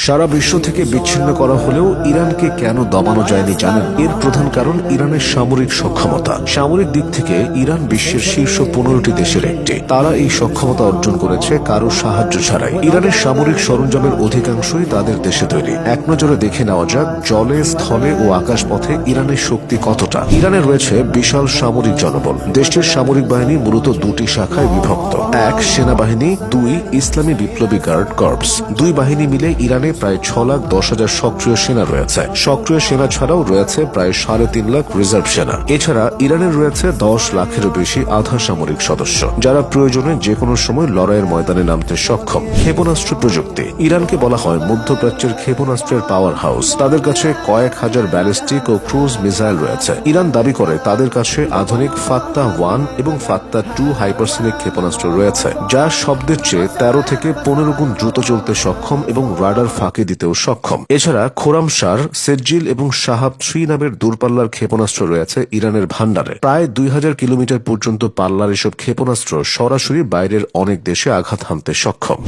সারা বিশ্ব থেকে বিচ্ছিন্ন করা হলেও ইরানকে কেন দমানো যায়নি জানেন? এর প্রধান কারণ ইরানের সামরিক সক্ষমতা। সামরিক দিক থেকে ইরান বিশ্বের শীর্ষ 15টি দেশের একটি। তারা এই সক্ষমতা অর্জন করেছে কারো সাহায্য ছাড়াই। ইরানের সামরিক সরঞ্জামের অধিকাংশই তাদের দেশে তৈরি। এক নজরে দেখে নেওয়া যাক জলে, স্থলে ও আকাশপথে ইরানের শক্তি কতটা। ইরানে রয়েছে বিশাল সামরিক জনবল। দেশটির সামরিক বাহিনী মূলত দুটি শাখায় বিভক্ত। এক, সেনাবাহিনী। দুই, ইসলামী বিপ্লবী গার্ড কর্পস। দুই বাহিনী মিলে ইরানে প্রায় 6,10,000 সক্রিয় সেনা রয়েছে। সক্রিয় সেনা ছাড়াও রয়েছে প্রায় 3.5 লাখ রিজার্ভ সেনা। এছাড়া ইরানের রয়েছে 10 লাখেরও বেশি আধা সামরিক সদস্য, যারা প্রয়োজনে যে কোনো সময় লড়াইয়ের ময়দানে নামতে সক্ষম। ক্ষেপণাস্ত্র প্রযুক্তি। ইরানকে বলা হয় মধ্যপ্রাচ্যের ক্ষেপণাস্ত্রের পাওয়ার হাউস। তাদের কাছে কয়েক হাজার ব্যালিস্টিক ও ক্রুজ মিসাইল রয়েছে। ইরান দাবি করে তাদের কাছে আধুনিক ফাত্তাহ 1 এবং ফাত্তাহ 2 হাইপারসনিক ক্ষেপণাস্ত্র রয়েছে, যা শব্দের চেয়ে 13 থেকে 15 গুণ দ্রুত চলতে সক্ষম এবং রাডার ফাঁকি দিতেও সক্ষম। এছাড়া খোরামশার, সেজ্জিল এবং শাহাব 3 নামের দূরপাল্লার ক্ষেপণাস্ত্র রয়েছে ইরানের ভান্ডারে। প্রায় 2000 কিলোমিটার পর্যন্ত পাল্লার এসব ক্ষেপণাস্ত্র সরাসরি বাইরের অনেক দেশে আঘাত হানতে সক্ষম।